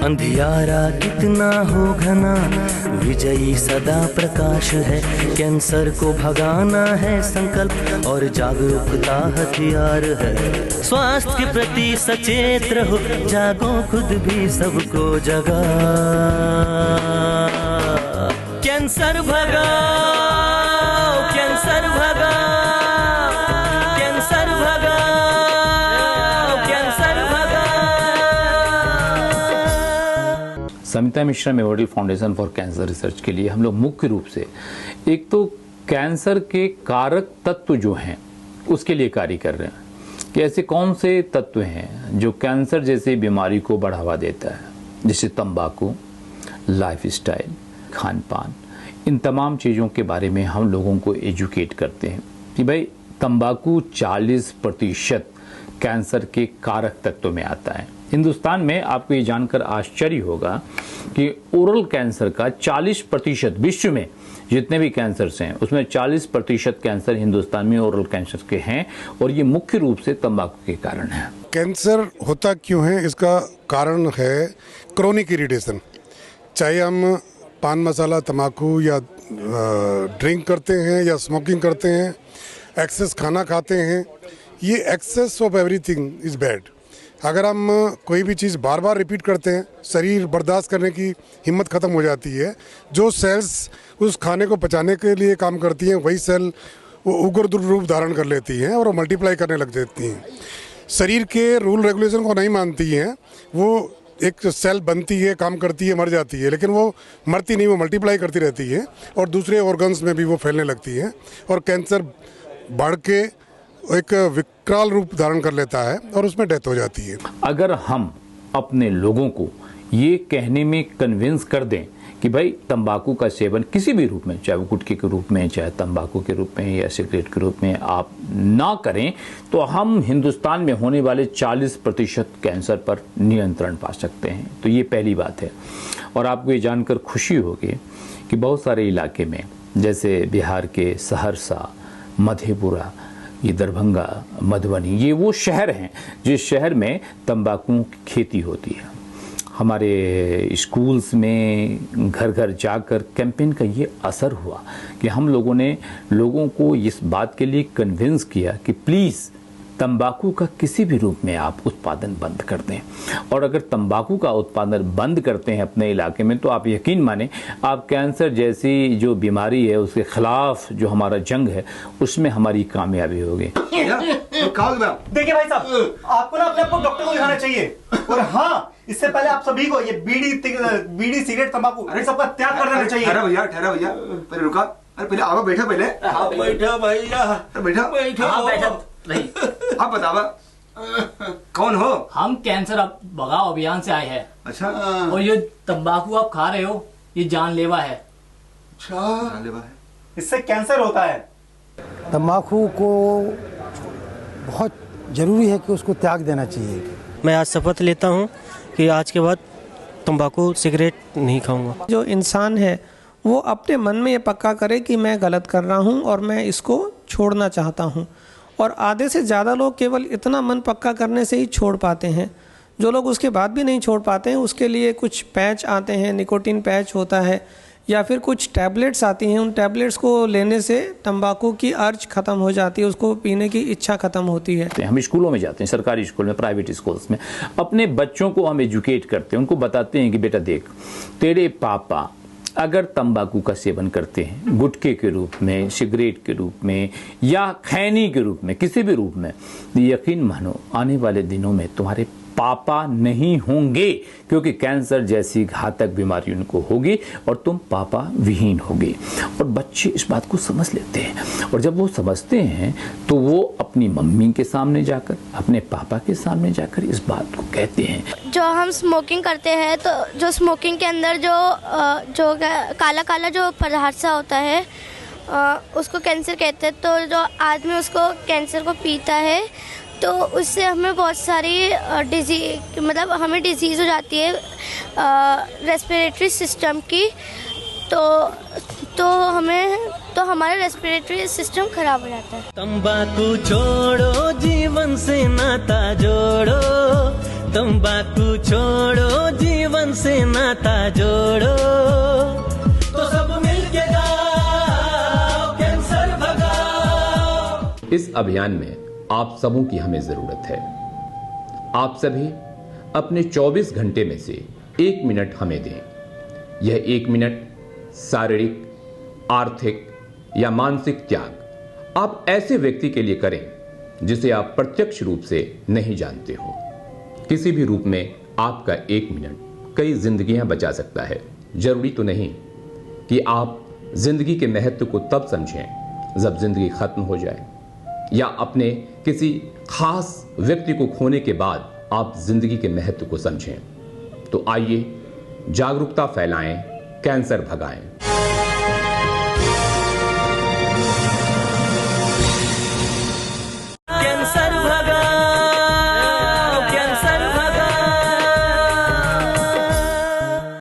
अंधियारा कितना हो घना, विजयी सदा प्रकाश है। कैंसर को भगाना है संकल्प और जागरूकता हथियार है। स्वास्थ्य के प्रति सचेत रहो, जागो खुद भी सबको जगा। कैंसर भगाओ, कैंसर भगाओ, कैंसर भगाओ, कैंसर भगाओ। Samita Mishra memorial foundation for cancer research के लिए हम लोग मुख्य रूप से एक तो कैंसर के कारक तत्व जो हैं उसके लिए कार्य कर रहे हैं कि ऐसे कौन से तत्व हैं जो कैंसर जैसी बीमारी को बढ़ावा देता है, जैसे तंबाकू, लाइफस्टाइल, खान पान। इन तमाम चीज़ों के बारे में हम लोगों को एजुकेट करते हैं कि भाई तंबाकू 40% कैंसर के कारक तत्व में आता है। हिंदुस्तान में आपको ये जानकर आश्चर्य होगा कि ओरल कैंसर का 40%, विश्व में जितने भी कैंसर्स हैं उसमें 40% कैंसर हिंदुस्तान में ओरल कैंसर के हैं, और ये मुख्य रूप से तंबाकू के कारण है। कैंसर होता क्यों है, इसका कारण है क्रोनिक इरिटेशन। चाहे हम पान मसाला, तंबाकू या ड्रिंक करते हैं या स्मोकिंग करते हैं, एक्सेस खाना खाते हैं, ये excess of everything is bad. अगर हम कोई भी चीज़ बार बार रिपीट करते हैं, शरीर बर्दाश्त करने की हिम्मत ख़त्म हो जाती है। जो सेल्स उस खाने को पचाने के लिए काम करती हैं वही सेल वो उग्र रूप धारण कर लेती हैं और मल्टीप्लाई करने लग जाती हैं। शरीर के रूल रेगुलेशन को नहीं मानती हैं, वो एक सेल बनती है, काम करती है, मर जाती है, लेकिन वो मरती नहीं, वो मल्टीप्लाई करती रहती है और दूसरे ऑर्गन्स में भी वो फैलने लगती है और कैंसर बढ़ के एक विकराल रूप धारण कर लेता है और उसमें डेथ हो जाती है। अगर हम अपने लोगों को ये कहने में कन्विंस कर दें कि भाई तंबाकू का सेवन किसी भी रूप में, चाहे वो गुटखे के रूप में, चाहे तंबाकू के रूप में या सिगरेट के रूप में आप ना करें, तो हम हिंदुस्तान में होने वाले 40% कैंसर पर नियंत्रण पा सकते हैं। तो ये पहली बात है। और आपको ये जानकर खुशी होगी कि बहुत सारे इलाके में, जैसे बिहार के सहरसा, मधेपुरा, ये दरभंगा, मधुबनी, ये वो शहर हैं जिस शहर में तंबाकू की खेती होती है। हमारे स्कूल्स में घर घर जाकर कैंपेन का ये असर हुआ कि हम लोगों ने लोगों को इस बात के लिए कन्विंस किया कि प्लीज़ तंबाकू का किसी भी रूप में आप उत्पादन बंद कर दें। और अगर तंबाकू का उत्पादन बंद करते हैं अपने इलाके में, तो आप यकीन माने आप कैंसर जैसी जो बीमारी है उसके खिलाफ जो हमारा जंग है उसमें हमारी कामयाबी होगी। देखिए भाई साहब, आपको ना अपने आप को डॉक्टर को दिखाना चाहिए। और हाँ, इससे पहले आप सभी को ये बीड़ी, सिगरेट, तंबाकू सबका त्याग कर देना चाहिए। ठहरा भैया, पहले रुका। अरे पहले आओ, बैठा पहले। बैठा भैया, बैठा नहीं। आप बतावा कौन हो? हम कैंसर भगाओ अभियान से आए हैं। अच्छा। और ये तंबाकू आप खा रहे हो, ये जानलेवा है। अच्छा, जानलेवा है, इससे कैंसर होता है। तंबाकू को बहुत जरूरी है कि उसको त्याग देना चाहिए। मैं आज शपथ लेता हूँ कि आज के बाद तंबाकू, सिगरेट नहीं खाऊंगा। जो इंसान है वो अपने मन में ये पक्का करे कि मैं गलत कर रहा हूँ और मैं इसको छोड़ना चाहता हूँ। और आधे से ज़्यादा लोग केवल इतना मन पक्का करने से ही छोड़ पाते हैं। जो लोग उसके बाद भी नहीं छोड़ पाते हैं, उसके लिए कुछ पैच आते हैं, निकोटीन पैच होता है, या फिर कुछ टैबलेट्स आती हैं। उन टैबलेट्स को लेने से तंबाकू की अर्ज ख़त्म हो जाती है, उसको पीने की इच्छा ख़त्म होती है। हम स्कूलों में जाते हैं, सरकारी स्कूल में, प्राइवेट स्कूल्स में, अपने बच्चों को हम एजुकेट करते हैं, उनको बताते हैं कि बेटा देख, तेरे पापा अगर तंबाकू का सेवन करते हैं, गुटखे के रूप में, सिगरेट के रूप में या खैनी के रूप में, किसी भी रूप में, यकीन मानो आने वाले दिनों में तुम्हारे पापा नहीं होंगे, क्योंकि कैंसर जैसी घातक बीमारी उनको होगी और तुम पापा विहीन होगे। और बच्चे इस बात को समझ लेते हैं, और जब वो समझते हैं तो वो अपनी मम्मी के सामने जाकर, अपने पापा के सामने जाकर इस बात को कहते हैं। जो हम स्मोकिंग करते हैं, तो जो स्मोकिंग के अंदर जो काला काला जो पदार्थ होता है उसको कैंसर कहते हैं। तो जो आदमी उसको कैंसर को पीता है तो उससे हमें बहुत सारी मतलब हमें डिजीज़ हो जाती है रेस्पिरेटरी सिस्टम की। तो हमारा रेस्पिरेटरी सिस्टम खराब हो जाता है। तंबाकू छोड़ो, जीवन से नाता जोड़ो, तंबाकू छोड़ो, जीवन से नाता जोड़ो, तो सब मिलके गाओ, कैंसर भगाओ। इस अभियान में आप सबों की हमें जरूरत है। आप सभी अपने 24 घंटे में से 1 मिनट हमें दें। यह 1 मिनट शारीरिक, आर्थिक या मानसिक त्याग आप ऐसे व्यक्ति के लिए करें जिसे आप प्रत्यक्ष रूप से नहीं जानते हो। किसी भी रूप में आपका 1 मिनट कई जिंदगियां बचा सकता है। जरूरी तो नहीं कि आप जिंदगी के महत्व को तब समझें जब जिंदगी खत्म हो जाए, या अपने किसी खास व्यक्ति को खोने के बाद आप जिंदगी के महत्व को समझें। तो आइए जागरूकता फैलाएं, कैंसर भगाएं।